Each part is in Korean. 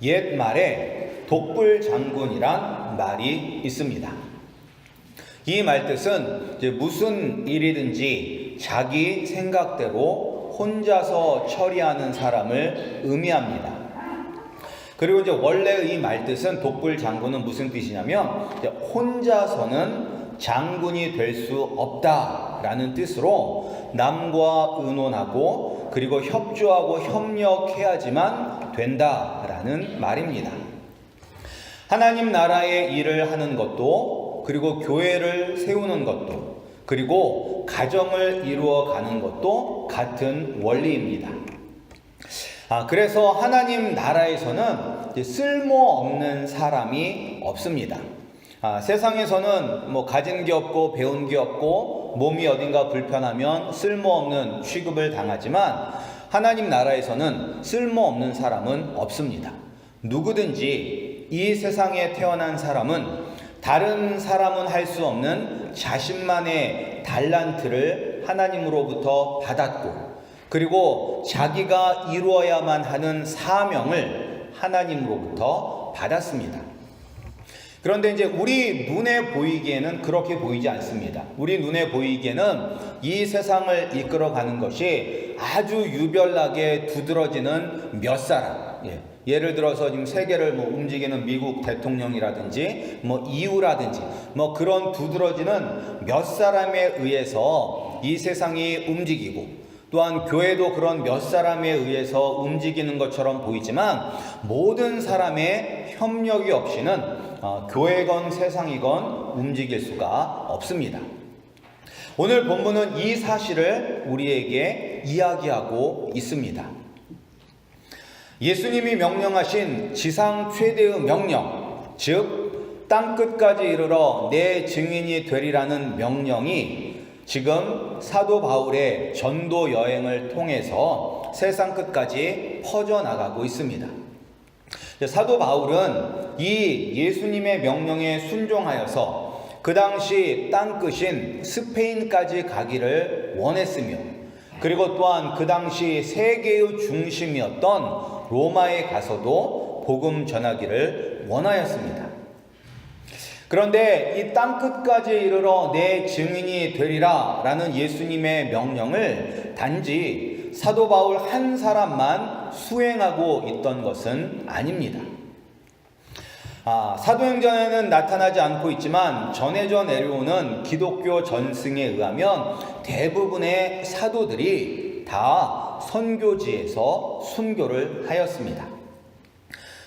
옛말에 독불장군이란 말이 있습니다. 이 말 뜻은 이제 무슨 일이든지 자기 생각대로 혼자서 처리하는 사람을 의미합니다. 그리고 이제 원래 이 말 뜻은 독불장군은 무슨 뜻이냐면 혼자서는 장군이 될 수 없다라는 뜻으로 남과 의논하고 그리고 협조하고 협력해야지만 된다라는 말입니다. 하나님 나라의 일을 하는 것도 그리고 교회를 세우는 것도 그리고 가정을 이루어가는 것도 같은 원리입니다. 그래서 하나님 나라에서는 쓸모없는 사람이 없습니다. 세상에서는 가진 게 없고 배운 게 없고 몸이 어딘가 불편하면 쓸모없는 취급을 당하지만 하나님 나라에서는 쓸모없는 사람은 없습니다. 누구든지 이 세상에 태어난 사람은 다른 사람은 할 수 없는 자신만의 달란트를 하나님으로부터 받았고 그리고 자기가 이루어야만 하는 사명을 하나님으로부터 받았습니다. 그런데 이제 우리 눈에 보이기에는 그렇게 보이지 않습니다. 우리 눈에 보이기에는 이 세상을 이끌어가는 것이 아주 유별나게 두드러지는 몇 사람, 예를 들어서 지금 세계를 움직이는 미국 대통령이라든지 EU라든지 그런 두드러지는 몇 사람에 의해서 이 세상이 움직이고 또한 교회도 그런 몇 사람에 의해서 움직이는 것처럼 보이지만 모든 사람의 협력이 없이는 교회건 세상이건 움직일 수가 없습니다. 오늘 본문은 이 사실을 우리에게 이야기하고 있습니다. 예수님이 명령하신 지상 최대의 명령, 즉 땅끝까지 이르러 내 증인이 되리라는 명령이 지금 사도 바울의 전도 여행을 통해서 세상 끝까지 퍼져나가고 있습니다. 사도 바울은 이 예수님의 명령에 순종하여서 그 당시 땅끝인 스페인까지 가기를 원했으며 그리고 또한 그 당시 세계의 중심이었던 로마에 가서도 복음 전하기를 원하였습니다. 그런데 이 땅끝까지 이르러 내 증인이 되리라 라는 예수님의 명령을 단지 사도 바울 한 사람만 수행하고 있던 것은 아닙니다. 사도행전에는 나타나지 않고 있지만 전해져 내려오는 기독교 전승에 의하면 대부분의 사도들이 다 선교지에서 순교를 하였습니다.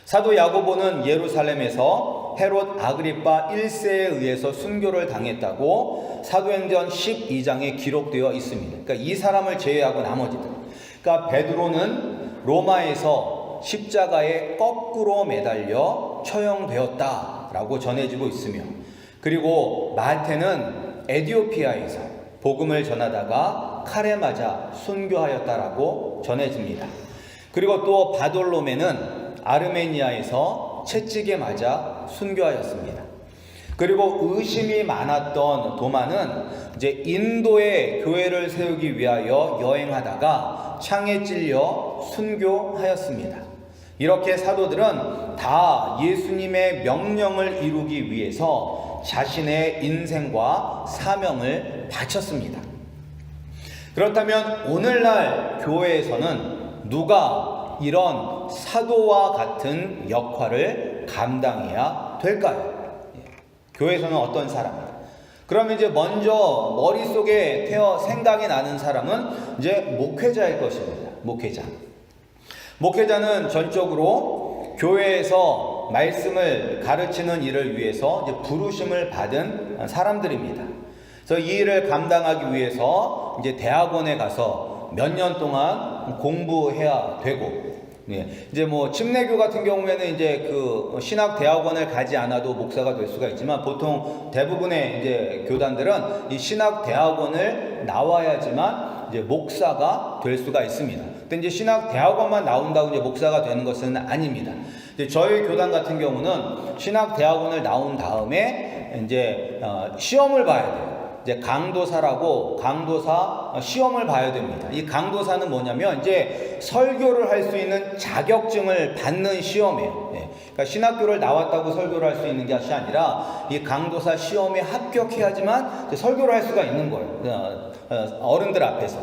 사도 야고보는 예루살렘에서 헤롯 아그리파 1세에 의해서 순교를 당했다고 사도행전 12장에 기록되어 있습니다. 그러니까 이 사람을 제외하고 나머지들. 그러니까 베드로는 로마에서 십자가에 거꾸로 매달려 처형되었다라고 전해지고 있으며 그리고 마태는 에디오피아에서 복음을 전하다가 칼에 맞아 순교하였다라고 전해집니다. 그리고 또 바돌로메는 아르메니아에서 채찍에 맞아 순교하였습니다. 그리고 의심이 많았던 도마는 이제 인도에 교회를 세우기 위하여 여행하다가 창에 찔려 순교하였습니다. 이렇게 사도들은 다 예수님의 명령을 이루기 위해서 자신의 인생과 사명을 바쳤습니다. 그렇다면 오늘날 교회에서는 누가 이런 사도와 같은 역할을 감당해야 될까요? 교회에서는 어떤 사람? 그러면 이제 먼저 머릿속에 생각이 나는 사람은 이제 목회자일 것입니다. 목회자는 전적으로 교회에서 말씀을 가르치는 일을 위해서 이제 부르심을 받은 사람들입니다. 그래서 이 일을 감당하기 위해서 이제 대학원에 가서 몇 년 동안 공부해야 되고, 이제 침례교 같은 경우에는 이제 그 신학 대학원을 가지 않아도 목사가 될 수가 있지만 보통 대부분의 이제 교단들은 이 신학 대학원을 나와야지만 이제 목사가 될 수가 있습니다. 근데 이제 신학 대학원만 나온다고 이제 목사가 되는 것은 아닙니다. 이제 저희 교단 같은 경우는 신학 대학원을 나온 다음에 이제 시험을 봐야 돼요. 이제 강도사라고 강도사 우리가 시험을 봐야 됩니다. 이 강도사는 뭐냐면 이제 설교를 할 수 있는 자격증을 받는 시험이에요. 그러니까 신학교를 나왔다고 설교를 할 수 있는 것이 아니라 이 강도사 시험에 합격해야지만 설교를 할 수가 있는 거예요. 어른들 앞에서.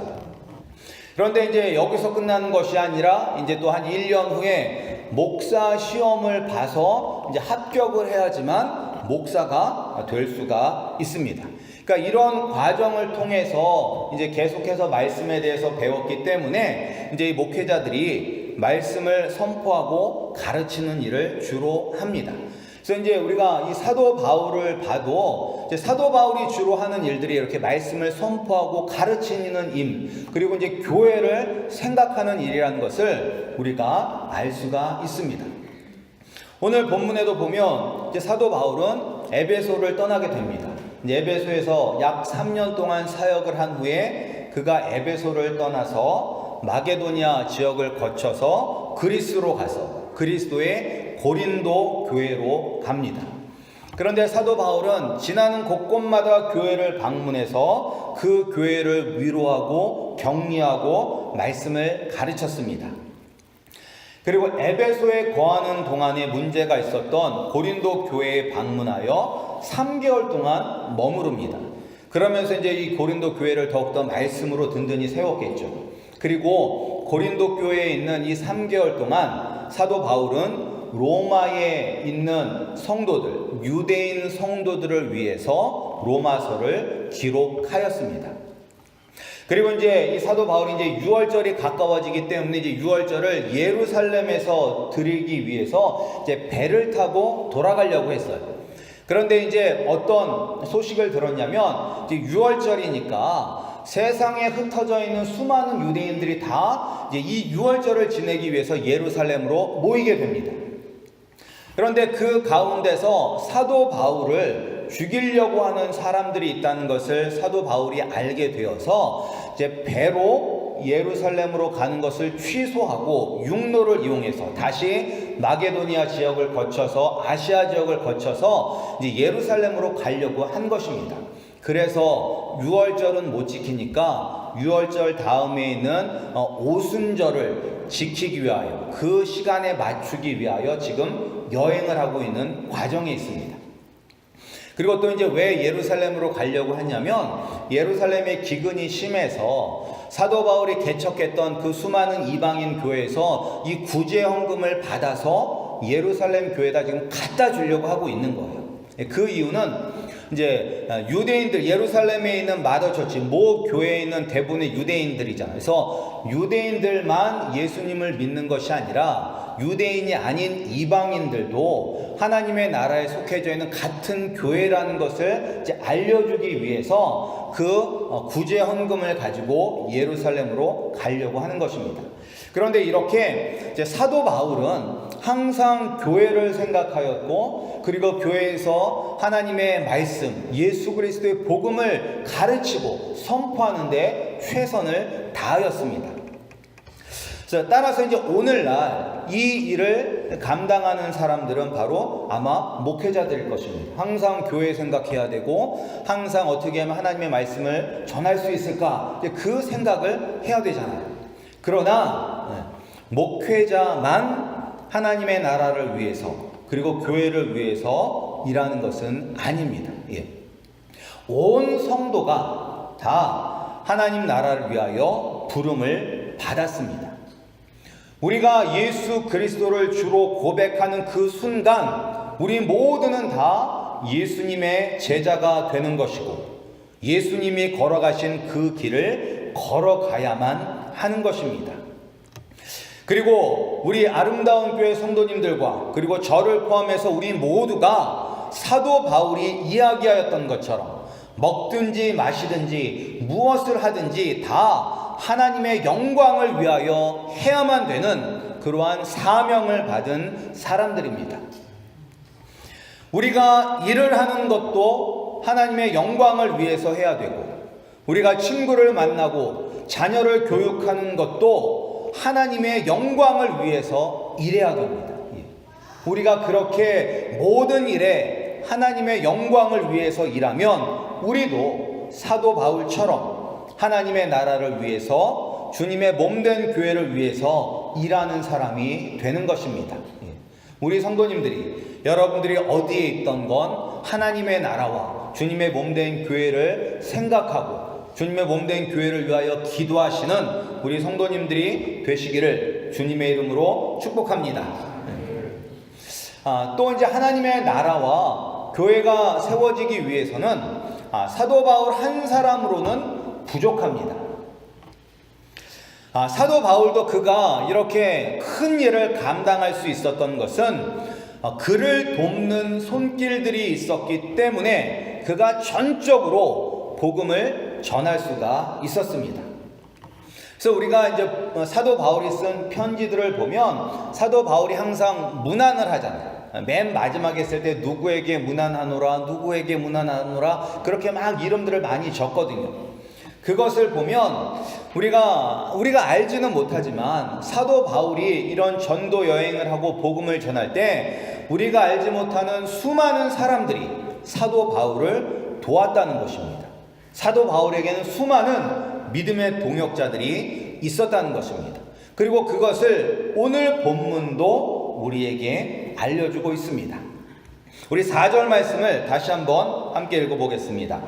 그런데 이제 여기서 끝나는 것이 아니라 이제 또 한 1년 후에 목사 시험을 봐서 이제 합격을 해야지만 목사가 될 수가 있습니다. 그러니까 이런 과정을 통해서 이제 계속해서 말씀에 대해서 배웠기 때문에 이제 이 목회자들이 말씀을 선포하고 가르치는 일을 주로 합니다. 그래서 이제 우리가 이 사도 바울을 봐도 이제 사도 바울이 주로 하는 일들이 이렇게 말씀을 선포하고 가르치는 일, 그리고 이제 교회를 생각하는 일이라는 것을 우리가 알 수가 있습니다. 오늘 본문에도 보면 이제 사도 바울은 에베소를 떠나게 됩니다. 이제 에베소에서 약 3년 동안 사역을 한 후에 그가 에베소를 떠나서 마게도니아 지역을 거쳐서 그리스로 가서 그리스도의 고린도 교회로 갑니다. 그런데 사도 바울은 지나는 곳곳마다 교회를 방문해서 그 교회를 위로하고 격려하고 말씀을 가르쳤습니다. 그리고 에베소에 거하는 동안에 문제가 있었던 고린도 교회에 방문하여 3개월 동안 머무릅니다. 그러면서 이제 이 고린도 교회를 더욱더 말씀으로 든든히 세웠겠죠. 그리고 고린도 교회에 있는 이 3개월 동안 사도 바울은 로마에 있는 성도들, 유대인 성도들을 위해서 로마서를 기록하였습니다. 그리고 이제 이 사도 바울이 이제 유월절이 가까워지기 때문에 이제 유월절을 예루살렘에서 드리기 위해서 이제 배를 타고 돌아가려고 했어요. 그런데 이제 어떤 소식을 들었냐면 이제 유월절이니까 세상에 흩어져 있는 수많은 유대인들이 다 이제 이 유월절을 지내기 위해서 예루살렘으로 모이게 됩니다. 그런데 그 가운데서 사도 바울을 죽이려고 하는 사람들이 있다는 것을 사도 바울이 알게 되어서 이제 배로 예루살렘으로 가는 것을 취소하고 육로를 이용해서 다시 마게도니아 지역을 거쳐서 아시아 지역을 거쳐서 이제 예루살렘으로 가려고 한 것입니다. 그래서 유월절은 못 지키니까 유월절 다음에 있는 오순절을 지키기 위하여 그 시간에 맞추기 위하여 지금 여행을 하고 있는 과정에 있습니다. 그리고 또 이제 왜 예루살렘으로 가려고 했냐면 예루살렘의 기근이 심해서 사도 바울이 개척했던 그 수많은 이방인 교회에서 이 구제 헌금을 받아서 예루살렘 교회에다 지금 갖다 주려고 하고 있는 거예요. 그 이유는 이제 유대인들, 예루살렘에 있는 마더처치, 모 교회에 있는 대부분의 유대인들이잖아요. 그래서 유대인들만 예수님을 믿는 것이 아니라 유대인이 아닌 이방인들도 하나님의 나라에 속해져 있는 같은 교회라는 것을 이제 알려주기 위해서 그 구제 헌금을 가지고 예루살렘으로 가려고 하는 것입니다. 그런데 이렇게 이제 사도 바울은 항상 교회를 생각하였고, 그리고 교회에서 하나님의 말씀, 예수 그리스도의 복음을 가르치고 선포하는 데 최선을 다하였습니다. 따라서 이제 오늘날 이 일을 감당하는 사람들은 바로 아마 목회자들일 것입니다. 항상 교회 생각해야 되고, 항상 어떻게 하면 하나님의 말씀을 전할 수 있을까, 그 생각을 해야 되잖아요. 그러나 목회자만 하나님의 나라를 위해서, 그리고 교회를 위해서 일하는 것은 아닙니다. 온 성도가 다 하나님 나라를 위하여 부름을 받았습니다. 우리가 예수 그리스도를 주로 고백하는 그 순간 우리 모두는 다 예수님의 제자가 되는 것이고, 예수님이 걸어가신 그 길을 걸어가야만 하는 것입니다. 그리고 우리 아름다운 교회 성도님들과 그리고 저를 포함해서 우리 모두가 사도 바울이 이야기하였던 것처럼 먹든지 마시든지 무엇을 하든지 다 하나님의 영광을 위하여 해야만 되는 그러한 사명을 받은 사람들입니다. 우리가 일을 하는 것도 하나님의 영광을 위해서 해야 되고, 우리가 친구를 만나고 자녀를 교육하는 것도 하나님의 영광을 위해서 일해야 됩니다. 우리가 그렇게 모든 일에 하나님의 영광을 위해서 일하면 우리도 사도 바울처럼 하나님의 나라를 위해서 주님의 몸된 교회를 위해서 일하는 사람이 되는 것입니다. 우리 성도님들이 여러분들이 어디에 있던 건 하나님의 나라와 주님의 몸된 교회를 생각하고 주님의 몸된 교회를 위하여 기도하시는 우리 성도님들이 되시기를 주님의 이름으로 축복합니다. 또 이제 하나님의 나라와 교회가 세워지기 위해서는 사도 바울 한 사람으로는 부족합니다. 사도 바울도 그가 이렇게 큰 일을 감당할 수 있었던 것은 그를 돕는 손길들이 있었기 때문에 그가 전적으로 복음을 전할 수가 있었습니다. 그래서 우리가 이제 사도 바울이 쓴 편지들을 보면 사도 바울이 항상 문안을 하잖아요. 맨 마지막에 쓸 때 누구에게 문안하노라, 누구에게 문안하노라, 그렇게 막 이름들을 많이 적거든요. 그것을 보면 우리가 알지는 못하지만 사도 바울이 이런 전도 여행을 하고 복음을 전할 때 우리가 알지 못하는 수많은 사람들이 사도 바울을 도왔다는 것입니다. 사도 바울에게는 수많은 믿음의 동역자들이 있었다는 것입니다. 그리고 그것을 오늘 본문도 우리에게 알려주고 있습니다. 우리 4절 말씀을 다시 한번 함께 읽어보겠습니다.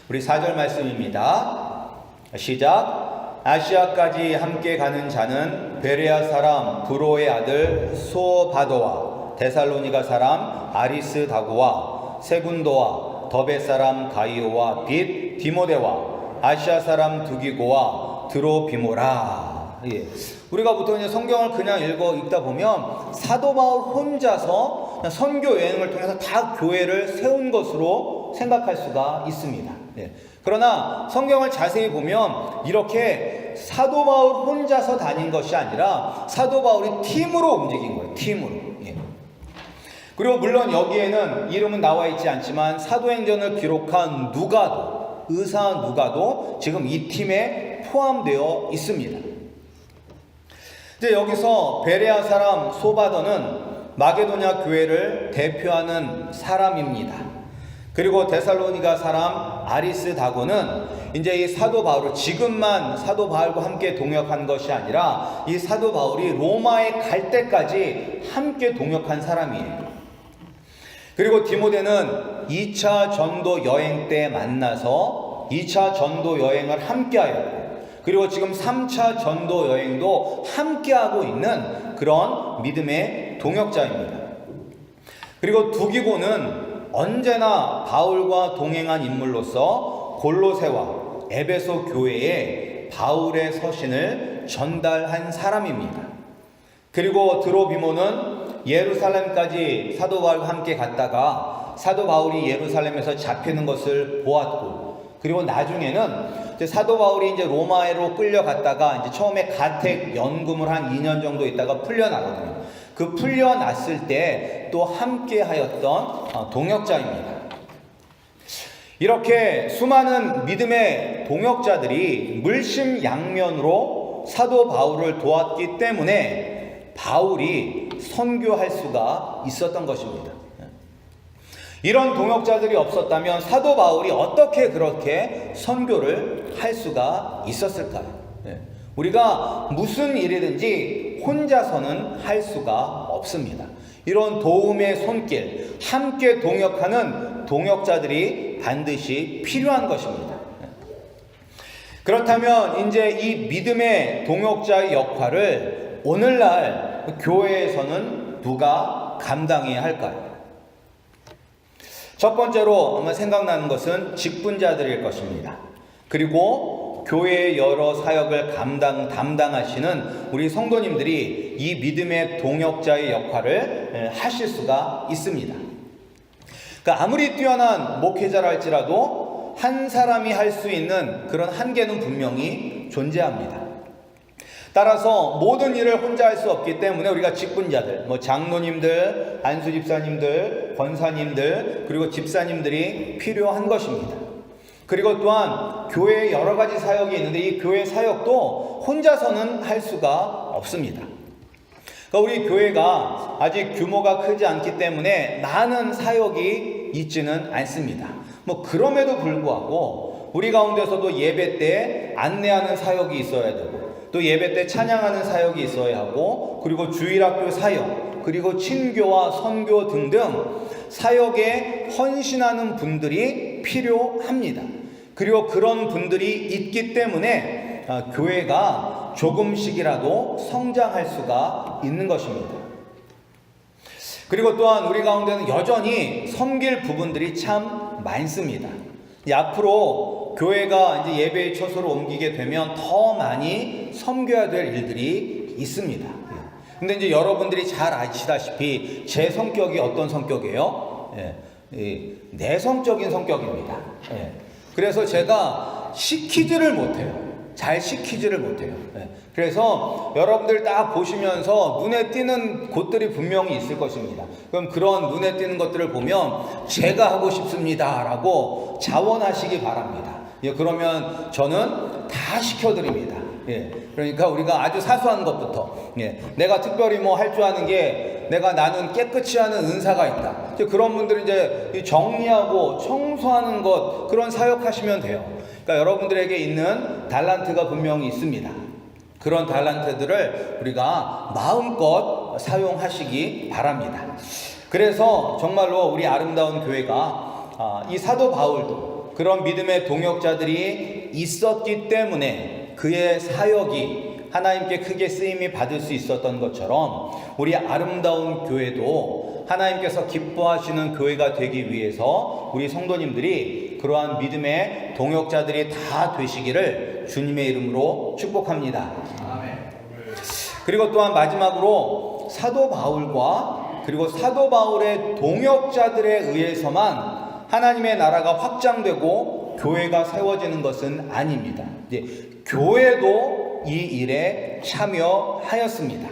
우리 4절 말씀입니다. 시작. 아시아까지 함께 가는 자는 베레아 사람 브로의 아들 소바도와 데살로니가 사람 아리스다고와 세군도와 더베 사람 가이오와 빛 디모데와 아시아 사람 두기고와 드로비모라. 우리가 보통 이제 성경을 그냥 읽다 보면 사도 바울 혼자서 선교 여행을 통해서 다 교회를 세운 것으로 생각할 수가 있습니다. 그러나 성경을 자세히 보면 이렇게 사도 바울 혼자서 다닌 것이 아니라 사도 바울이 팀으로 움직인 거예요. 팀으로. 그리고 물론 여기에는 이름은 나와 있지 않지만 사도행전을 기록한 누가도, 의사 누가도 지금 이 팀에 포함되어 있습니다. 이제 여기서 베레아 사람 소바더는 마게도냐 교회를 대표하는 사람입니다. 그리고 데살로니가 사람 아리스다고는 이제 이 사도 바울을 지금만 사도 바울과 함께 동역한 것이 아니라 이 사도 바울이 로마에 갈 때까지 함께 동역한 사람이에요. 그리고 디모데는 2차 전도 여행 때 만나서 2차 전도 여행을 함께 하였고 그리고 지금 3차 전도 여행도 함께하고 있는 그런 믿음의 동역자입니다. 그리고 두기고는 언제나 바울과 동행한 인물로서 골로새와 에베소 교회에 바울의 서신을 전달한 사람입니다. 그리고 드로비모는 예루살렘까지 사도 바울과 함께 갔다가 사도 바울이 예루살렘에서 잡히는 것을 보았고 그리고 나중에는 사도 바울이 이제 로마로 끌려갔다가 이제 처음에 가택 연금을 한 2년 정도 있다가 풀려나거든요. 그 풀려났을 때 또 함께 하였던 동역자입니다. 이렇게 수많은 믿음의 동역자들이 물심양면으로 사도 바울을 도왔기 때문에 바울이 선교할 수가 있었던 것입니다. 이런 동역자들이 없었다면 사도 바울이 어떻게 그렇게 선교를 할 수가 있었을까요? 우리가 무슨 일이든지 혼자서는 할 수가 없습니다. 이런 도움의 손길, 함께 동역하는 동역자들이 반드시 필요한 것입니다. 그렇다면 이제 이 믿음의 동역자의 역할을 오늘날 교회에서는 누가 감당해야 할까요? 첫 번째로 아마 생각나는 것은 직분자들일 것입니다. 그리고 교회의 여러 사역을 담당하시는 우리 성도님들이 이 믿음의 동역자의 역할을 하실 수가 있습니다. 그러니까 아무리 뛰어난 목회자라 할지라도 한 사람이 할 수 있는 그런 한계는 분명히 존재합니다. 따라서 모든 일을 혼자 할 수 없기 때문에 우리가 직분자들, 장로님들, 안수집사님들, 권사님들, 그리고 집사님들이 필요한 것입니다. 그리고 또한 교회에 여러 가지 사역이 있는데 이 교회 사역도 혼자서는 할 수가 없습니다. 그러니까 우리 교회가 아직 규모가 크지 않기 때문에 많은 사역이 있지는 않습니다. 그럼에도 불구하고 우리 가운데서도 예배 때 안내하는 사역이 있어야 되고, 또 예배 때 찬양하는 사역이 있어야 하고, 그리고 주일학교 사역, 그리고 친교와 선교 등등 사역에 헌신하는 분들이 필요합니다. 그리고 그런 분들이 있기 때문에 교회가 조금씩이라도 성장할 수가 있는 것입니다. 그리고 또한 우리 가운데는 여전히 섬길 부분들이 참 많습니다. 앞으로 교회가 이제 예배의 처소로 옮기게 되면 더 많이 섬겨야 될 일들이 있습니다. 근데 이제 여러분들이 잘 아시다시피 제 성격이 어떤 성격이에요? 내성적인 성격입니다. 그래서 제가 시키지를 못해요. 잘 시키지를 못해요. 그래서 여러분들 딱 보시면서 눈에 띄는 곳들이 분명히 있을 것입니다. 그럼 그런 눈에 띄는 것들을 보면 제가 하고 싶습니다 라고 자원하시기 바랍니다. 그러면 저는 다 시켜드립니다. 그러니까 우리가 아주 사소한 것부터, 내가 특별히 뭐 할 줄 아는 게, 나는 깨끗이 하는 은사가 있다. 그런 분들은 이제 정리하고 청소하는 것, 그런 사역하시면 돼요. 그러니까 여러분들에게 있는 달란트가 분명히 있습니다. 그런 달란트들을 우리가 마음껏 사용하시기 바랍니다. 그래서 정말로 우리 아름다운 교회가 이 사도 바울도 그런 믿음의 동역자들이 있었기 때문에 그의 사역이 하나님께 크게 쓰임이 받을 수 있었던 것처럼, 우리 아름다운 교회도 하나님께서 기뻐하시는 교회가 되기 위해서 우리 성도님들이 그러한 믿음의 동역자들이 다 되시기를 주님의 이름으로 축복합니다. 그리고 또한 마지막으로 사도 바울과 그리고 사도 바울의 동역자들에 의해서만 하나님의 나라가 확장되고 교회가 세워지는 것은 아닙니다. 교회도 이 일에 참여하였습니다.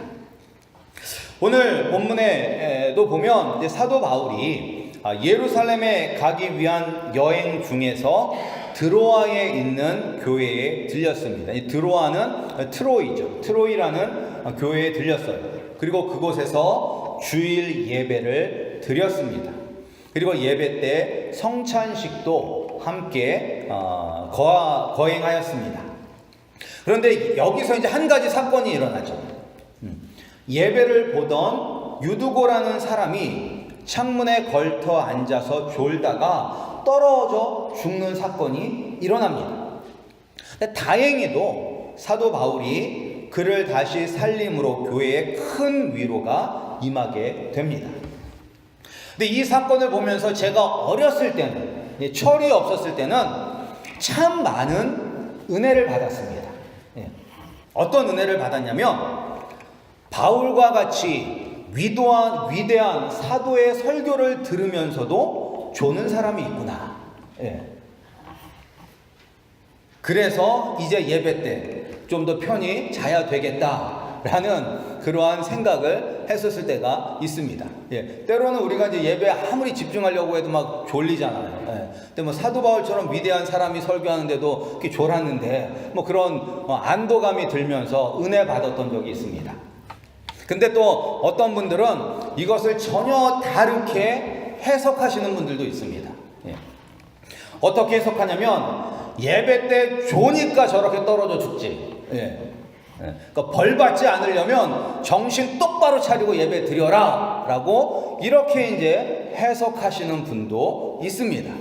오늘 본문에도 보면 사도 바울이 예루살렘에 가기 위한 여행 중에서 드로아에 있는 교회에 들렸습니다. 이 드로아는 트로이죠. 트로이라는 교회에 들렸어요. 그리고 그곳에서 주일 예배를 드렸습니다. 그리고 예배 때 성찬식도 함께 거행하였습니다. 그런데 여기서 이제 한 가지 사건이 일어나죠. 예배를 보던 유두고라는 사람이 창문에 걸터 앉아서 졸다가 떨어져 죽는 사건이 일어납니다. 근데 다행히도 사도 바울이 그를 다시 살림으로 교회에 큰 위로가 임하게 됩니다. 근데 이 사건을 보면서 제가 어렸을 때는, 철이 없었을 때는 참 많은 은혜를 받았습니다. 어떤 은혜를 받았냐면, 바울과 같이 위대한 사도의 설교를 들으면서도 조는 사람이 있구나. 그래서 이제 예배 때 좀 더 편히 자야 되겠다라는 그러한 생각을 했었을 때가 있습니다. 때로는 우리가 이제 예배에 아무리 집중하려고 해도 막 졸리잖아요. 근데 뭐 사도 바울처럼 위대한 사람이 설교하는데도 이렇게 졸았는데 뭐 그런 안도감이 들면서 은혜 받았던 적이 있습니다. 근데 또 어떤 분들은 이것을 전혀 다르게 해석하시는 분들도 있습니다. 어떻게 해석하냐면, 예배 때 조니까 저렇게 떨어져 죽지. 그러니까 벌 받지 않으려면 정신 똑바로 차리고 예배 드려라 라고 이렇게 이제 해석하시는 분도 있습니다.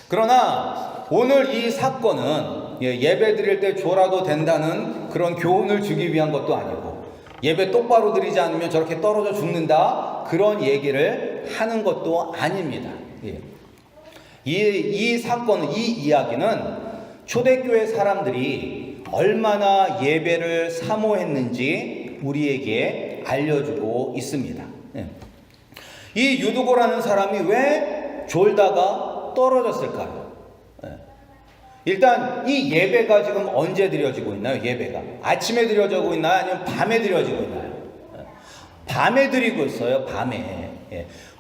그러나 오늘 이 사건은 예배 드릴 때 졸아도 된다는 그런 교훈을 주기 위한 것도 아니고, 예배 똑바로 드리지 않으면 저렇게 떨어져 죽는다, 그런 얘기를 하는 것도 아닙니다. 이 사건은, 이 이야기는 초대교회 사람들이 얼마나 예배를 사모했는지 우리에게 알려주고 있습니다. 이 유두고라는 사람이 왜 졸다가 떨어졌을까요? 일단 이 예배가 지금 언제 드려지고 있나요? 예배가 아침에 드려지고 있나요? 아니면 밤에 드려지고 있나요? 밤에 드리고 있어요. 밤에.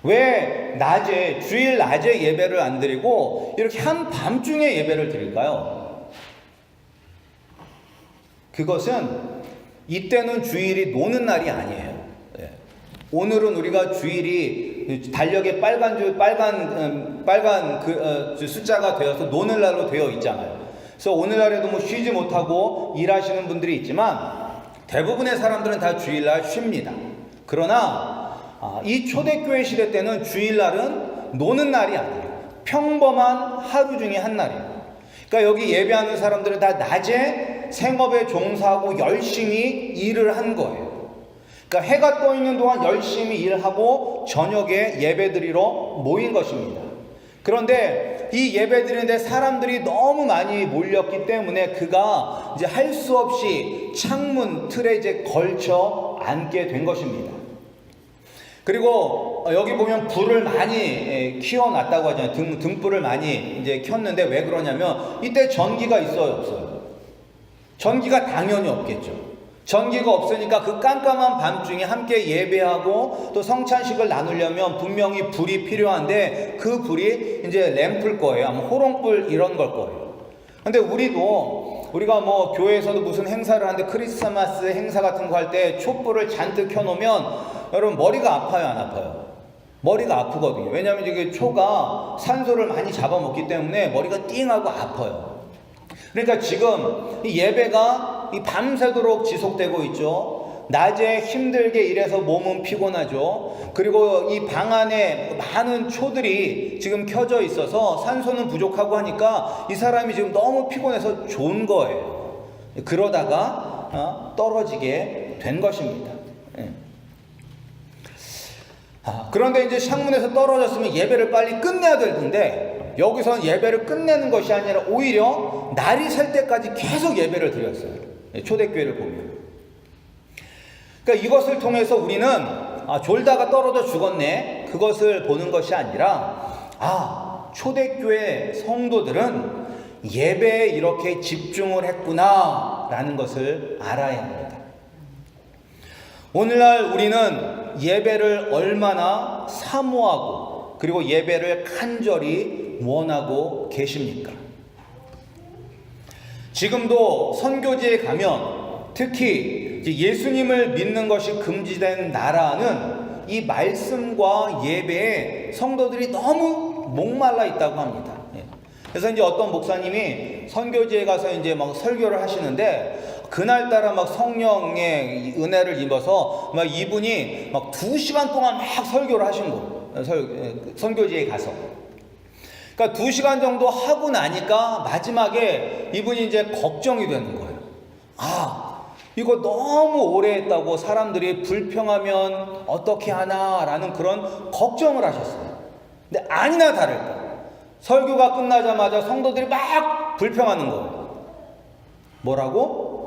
왜 낮에, 주일 낮에 예배를 안 드리고 이렇게 한밤중에 예배를 드릴까요? 그것은 이때는 주일이 노는 날이 아니에요. 오늘은 우리가 주일이 달력에 빨간 숫자가 되어서 노는 날로 되어 있잖아요. 그래서 오늘날에도 뭐 쉬지 못하고 일하시는 분들이 있지만 대부분의 사람들은 다 주일날 쉽니다. 그러나 이 초대교회 시대 때는 주일날은 노는 날이 아니에요. 평범한 하루 중에 한 날이에요. 그러니까 여기 예배하는 사람들은 다 낮에 생업에 종사하고 열심히 일을 한 거예요. 그러니까 해가 떠 있는 동안 열심히 일하고 저녁에 예배드리러 모인 것입니다. 그런데 이 예배드리는데 사람들이 너무 많이 몰렸기 때문에 그가 이제 할 수 없이 창문 틀에 이제 걸쳐 앉게 된 것입니다. 그리고 여기 보면 불을 많이 키워놨다고 하잖아요. 등불을 많이 이제 켰는데 왜 그러냐면 이때 전기가 있어요, 없어요? 전기가 당연히 없겠죠. 전기가 없으니까 그 깜깜한 밤중에 함께 예배하고 또 성찬식을 나누려면 분명히 불이 필요한데 그 불이 이제 램프일 거예요. 아마 호롱불 이런 걸 거예요. 근데 우리가 뭐 교회에서도 무슨 행사를 하는데 크리스마스 행사 같은 거 할 때 촛불을 잔뜩 켜놓으면 여러분 머리가 아파요, 안 아파요? 머리가 아프거든요. 왜냐하면 이게 초가 산소를 많이 잡아먹기 때문에 머리가 띵하고 아파요. 그러니까 지금 이 예배가 밤새도록 지속되고 있죠. 낮에 힘들게 일해서 몸은 피곤하죠. 그리고 이 방 안에 많은 초들이 지금 켜져 있어서 산소는 부족하고 하니까 이 사람이 지금 너무 피곤해서 존 거예요. 그러다가 떨어지게 된 것입니다. 그런데 이제 창문에서 떨어졌으면 예배를 빨리 끝내야 될 텐데 여기서는 예배를 끝내는 것이 아니라 오히려 날이 셀 때까지 계속 예배를 드렸어요. 초대교회를 보면. 그러니까 이것을 통해서 우리는 졸다가 떨어져 죽었네, 그것을 보는 것이 아니라 초대교회 성도들은 예배에 이렇게 집중을 했구나 라는 것을 알아야 합니다. 오늘날 우리는 예배를 얼마나 사모하고 그리고 예배를 간절히 원하고 계십니까? 지금도 선교지에 가면 특히 예수님을 믿는 것이 금지된 나라는 이 말씀과 예배에 성도들이 너무 목말라 있다고 합니다. 그래서 이제 어떤 목사님이 선교지에 가서 이제 막 설교를 하시는데 그날따라 막 성령의 은혜를 입어서 막 이분이 막 2시간 동안 막 설교를 하신 거예요. 선교지에 가서. 그러니까 2시간 정도 하고 나니까 마지막에 이분이 이제 걱정이 되는 거예요. 이거 너무 오래 했다고 사람들이 불평하면 어떻게 하나라는 그런 걱정을 하셨어요. 근데 아니나 다를까 설교가 끝나자마자 성도들이 막 불평하는 거예요. 뭐라고?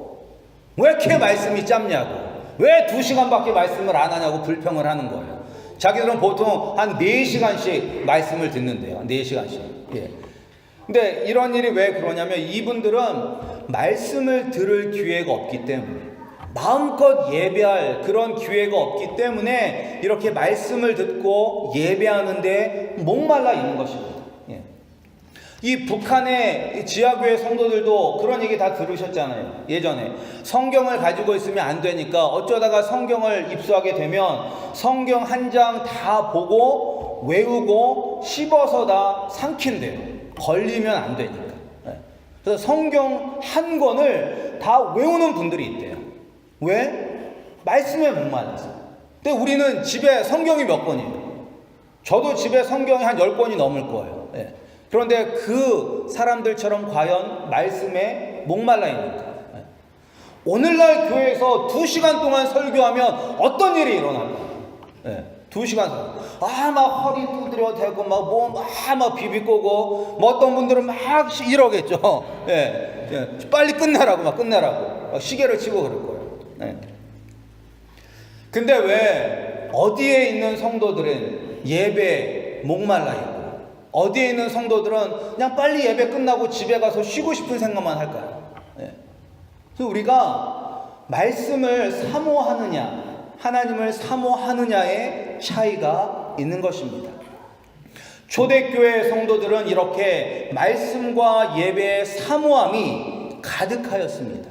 왜 이렇게 말씀이 짧냐고, 왜 2시간밖에 말씀을 안 하냐고 불평을 하는 거예요. 자기들은 보통 한 4시간씩 말씀을 듣는데요. 4시간씩. 근데 이런 일이 왜 그러냐면 이분들은 말씀을 들을 기회가 없기 때문에, 마음껏 예배할 그런 기회가 없기 때문에 이렇게 말씀을 듣고 예배하는데 목말라 있는 것입니다. 이 북한의 지하교회 성도들도 그런 얘기 다 들으셨잖아요. 예전에 성경을 가지고 있으면 안 되니까 어쩌다가 성경을 입수하게 되면 성경 한 장 다 보고 외우고 씹어서 다 삼킨대요. 걸리면 안 되니까. 그래서 성경 한 권을 다 외우는 분들이 있대요. 왜? 말씀에 목말라서. 근데 우리는 집에 성경이 몇 권이에요? 저도 집에 성경이 한 10권이 넘을 거예요. 그런데 그 사람들처럼 과연 말씀에 목말라 있는가? 오늘날 교회에서 2시간 동안 설교하면 어떤 일이 일어납니까? 2시간 설교. 막 허리 두드려 대고 막 몸 막 비비꼬고 뭐 어떤 분들은 막 이러겠죠. 빨리 끝내라고 막 시계를 치고 그럴 거예요. 근데 왜 어디에 있는 성도들은 예배에 목말라 있고 어디에 있는 성도들은 그냥 빨리 예배 끝나고 집에 가서 쉬고 싶은 생각만 할까요? 그래서 우리가 말씀을 사모하느냐, 하나님을 사모하느냐의 차이가 있는 것입니다. 초대교회 성도들은 이렇게 말씀과 예배의 사모함이 가득하였습니다.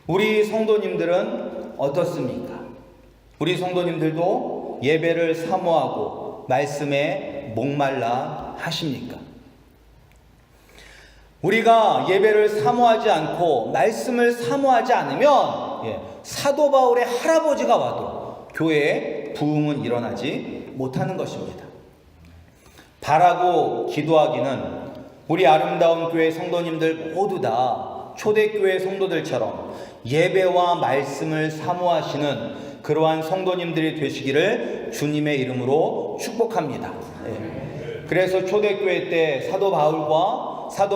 우리 성도님들은 어떻습니까? 우리 성도님들도 예배를 사모하고 말씀에 목말라 하십니까? 우리가 예배를 사모하지 않고 말씀을 사모하지 않으면 사도 바울의 할아버지가 와도 교회에 부흥은 일어나지 못하는 것입니다. 바라고 기도하기는 우리 아름다운 교회 성도님들 모두 다 초대교회 성도들처럼 예배와 말씀을 사모하시는 그러한 성도님들이 되시기를 주님의 이름으로 축복합니다. 그래서 초대교회 때 사도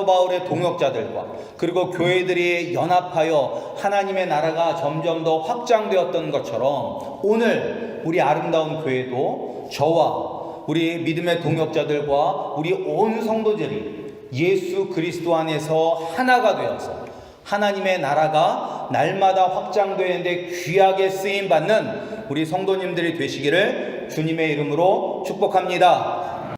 바울의 동역자들과 그리고 교회들이 연합하여 하나님의 나라가 점점 더 확장되었던 것처럼 오늘 우리 아름다운 교회도 저와 우리 믿음의 동역자들과 우리 온 성도들이 예수 그리스도 안에서 하나가 되어서 하나님의 나라가 날마다 확장되는데 귀하게 쓰임받는 우리 성도님들이 되시기를 주님의 이름으로 축복합니다.